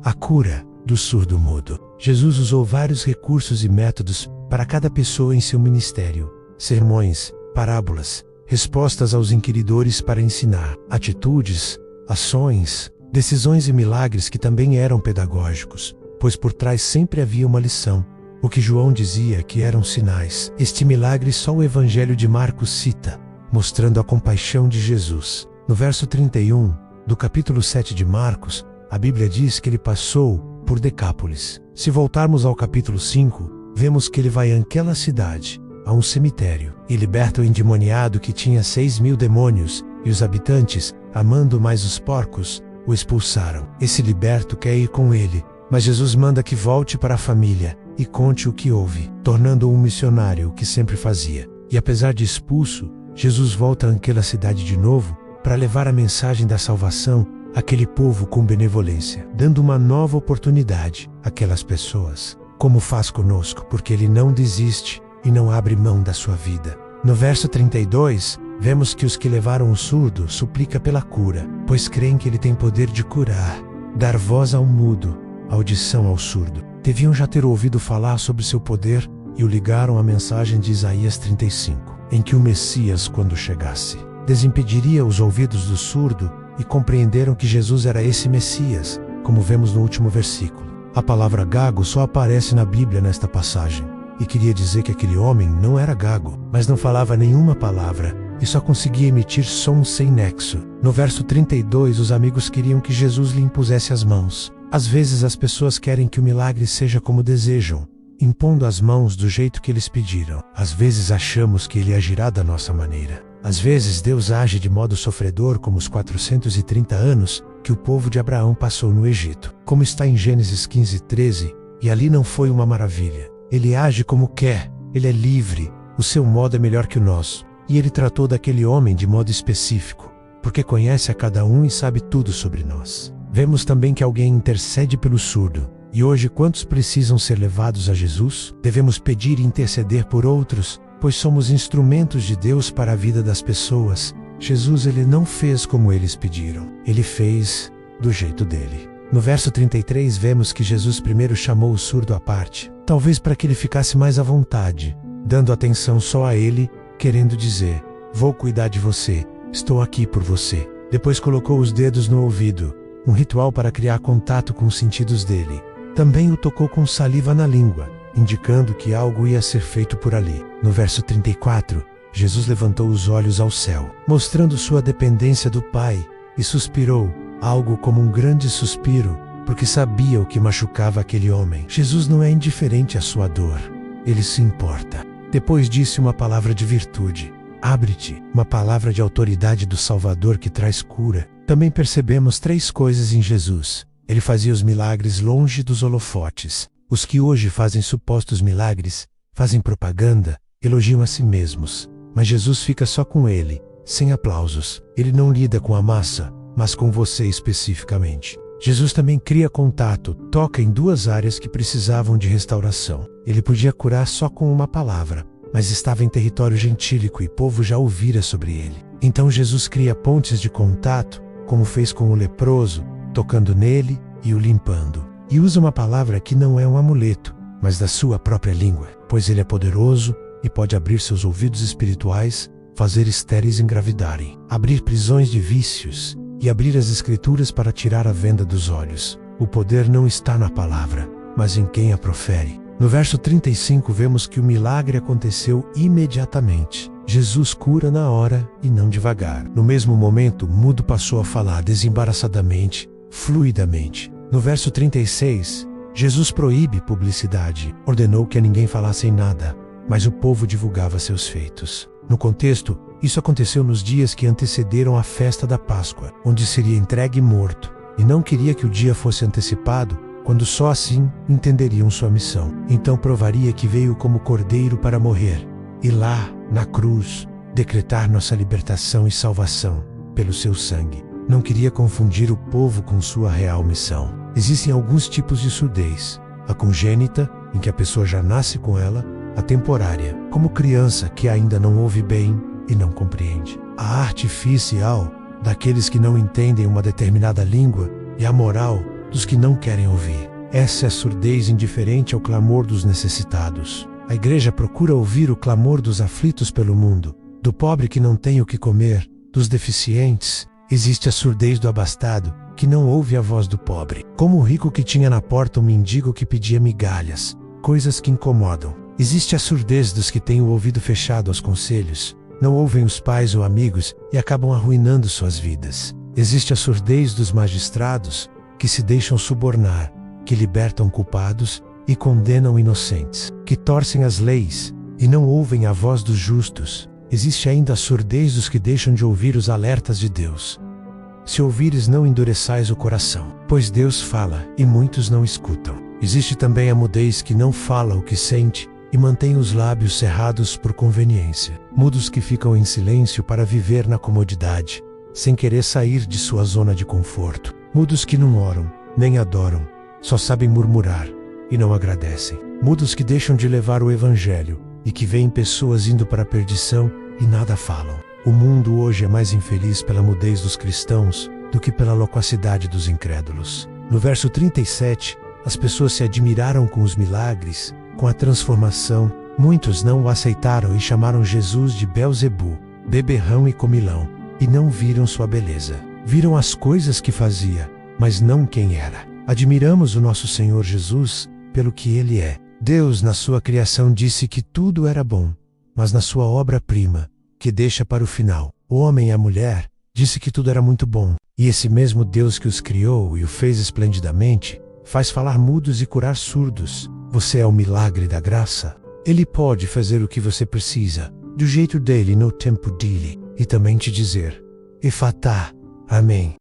A cura do surdo-mudo. Jesus usou vários recursos e métodos para cada pessoa em seu ministério: sermões, parábolas, respostas aos inquiridores para ensinar, atitudes, ações, decisões e milagres que também eram pedagógicos, pois por trás sempre havia uma lição. O que João dizia que eram sinais. Este milagre só o Evangelho de Marcos cita, mostrando a compaixão de Jesus. No verso 31 do capítulo 7 de Marcos, a Bíblia diz que ele passou por Decápolis. Se voltarmos ao capítulo 5, vemos que ele vai àquela cidade, a um cemitério, e liberta o endemoniado que tinha 6.000 demônios, e os habitantes, amando mais os porcos, o expulsaram. Esse liberto quer ir com ele, mas Jesus manda que volte para a família e conte o que houve, tornando-o um missionário, o que sempre fazia. E apesar de expulso, Jesus volta àquela cidade de novo para levar a mensagem da salvação àquele povo com benevolência, dando uma nova oportunidade àquelas pessoas, como faz conosco, porque ele não desiste e não abre mão da sua vida. No verso 32, vemos que os que levaram o surdo suplica pela cura, pois creem que ele tem poder de curar, dar voz ao mudo, audição ao surdo. Deviam já ter ouvido falar sobre seu poder e o ligaram à mensagem de Isaías 35, em que o Messias, quando chegasse, desimpediria os ouvidos do surdo, e compreenderam que Jesus era esse Messias, como vemos no último versículo. A palavra gago só aparece na Bíblia nesta passagem, e queria dizer que aquele homem não era gago, mas não falava nenhuma palavra, e só conseguia emitir sons sem nexo. No verso 32, os amigos queriam que Jesus lhe impusesse as mãos. Às vezes as pessoas querem que o milagre seja como desejam, impondo as mãos do jeito que eles pediram. Às vezes achamos que ele agirá da nossa maneira. Às vezes Deus age de modo sofredor, como os 430 anos que o povo de Abraão passou no Egito. Como está em Gênesis 15:13, e ali não foi uma maravilha. Ele age como quer, ele é livre, o seu modo é melhor que o nosso. E ele tratou daquele homem de modo específico, porque conhece a cada um e sabe tudo sobre nós. Vemos também que alguém intercede pelo surdo. E hoje, quantos precisam ser levados a Jesus? Devemos pedir e interceder por outros, pois somos instrumentos de Deus para a vida das pessoas. Jesus, ele não fez como eles pediram. Ele fez do jeito dele. No verso 33, vemos que Jesus primeiro chamou o surdo à parte, talvez para que ele ficasse mais à vontade, dando atenção só a ele, querendo dizer: vou cuidar de você, estou aqui por você. Depois colocou os dedos no ouvido, um ritual para criar contato com os sentidos dele. Também o tocou com saliva na língua, indicando que algo ia ser feito por ali. No verso 34, Jesus levantou os olhos ao céu, mostrando sua dependência do Pai, e suspirou, algo como um grande suspiro, porque sabia o que machucava aquele homem. Jesus não é indiferente à sua dor, ele se importa. Depois disse uma palavra de virtude: abre-te, uma palavra de autoridade do Salvador que traz cura. Também percebemos três coisas em Jesus. Ele fazia os milagres longe dos holofotes. Os que hoje fazem supostos milagres, fazem propaganda, elogiam a si mesmos. Mas Jesus fica só com ele, sem aplausos. Ele não lida com a massa, mas com você especificamente. Jesus também cria contato, toca em duas áreas que precisavam de restauração. Ele podia curar só com uma palavra, mas estava em território gentílico e o povo já ouvira sobre ele. Então Jesus cria pontes de contato, como fez com o leproso, tocando nele e o limpando. E usa uma palavra que não é um amuleto, mas da sua própria língua, pois ele é poderoso e pode abrir seus ouvidos espirituais, fazer estéreis engravidarem, abrir prisões de vícios e abrir as escrituras para tirar a venda dos olhos. O poder não está na palavra, mas em quem a profere. No verso 35 vemos que o milagre aconteceu imediatamente. Jesus cura na hora e não devagar. No mesmo momento, o mudo passou a falar desembaraçadamente, fluidamente. No verso 36, Jesus proíbe publicidade, ordenou que a ninguém falasse nada, mas o povo divulgava seus feitos. No contexto, isso aconteceu nos dias que antecederam a festa da Páscoa, onde seria entregue e morto, e não queria que o dia fosse antecipado, quando só assim entenderiam sua missão. Então provaria que veio como cordeiro para morrer, e lá, na cruz, decretar nossa libertação e salvação pelo seu sangue. Não queria confundir o povo com sua real missão. Existem alguns tipos de surdez: a congênita, em que a pessoa já nasce com ela; a temporária, como criança que ainda não ouve bem e não compreende; a artificial, daqueles que não entendem uma determinada língua; e a moral, dos que não querem ouvir. Essa é a surdez indiferente ao clamor dos necessitados. A igreja procura ouvir o clamor dos aflitos pelo mundo, do pobre que não tem o que comer, dos deficientes. Existe a surdez do abastado, que não ouve a voz do pobre, como o rico que tinha na porta um mendigo que pedia migalhas, coisas que incomodam. Existe a surdez dos que têm o ouvido fechado aos conselhos, não ouvem os pais ou amigos e acabam arruinando suas vidas. Existe a surdez dos magistrados, que se deixam subornar, que libertam culpados e condenam inocentes, que torcem as leis e não ouvem a voz dos justos. Existe ainda a surdez dos que deixam de ouvir os alertas de Deus. Se ouvires, não endureçais o coração, pois Deus fala e muitos não escutam. Existe também a mudez que não fala o que sente e mantém os lábios cerrados por conveniência. Mudos que ficam em silêncio para viver na comodidade, sem querer sair de sua zona de conforto. Mudos que não oram, nem adoram, só sabem murmurar e não agradecem. Mudos que deixam de levar o evangelho e que veem pessoas indo para a perdição e nada falam. O mundo hoje é mais infeliz pela mudez dos cristãos do que pela loquacidade dos incrédulos. No verso 37, as pessoas se admiraram com os milagres, com a transformação. Muitos não o aceitaram e chamaram Jesus de Belzebu, beberrão e comilão, e não viram sua beleza. Viram as coisas que fazia, mas não quem era. Admiramos o nosso Senhor Jesus pelo que Ele é. Deus, na sua criação, disse que tudo era bom, mas na sua obra-prima, que deixa para o final, o homem e a mulher, disse que tudo era muito bom. E esse mesmo Deus que os criou e o fez esplendidamente, faz falar mudos e curar surdos. Você é o milagre da graça. Ele pode fazer o que você precisa, do jeito dele, no tempo dele, e também te dizer: Efatá, amém.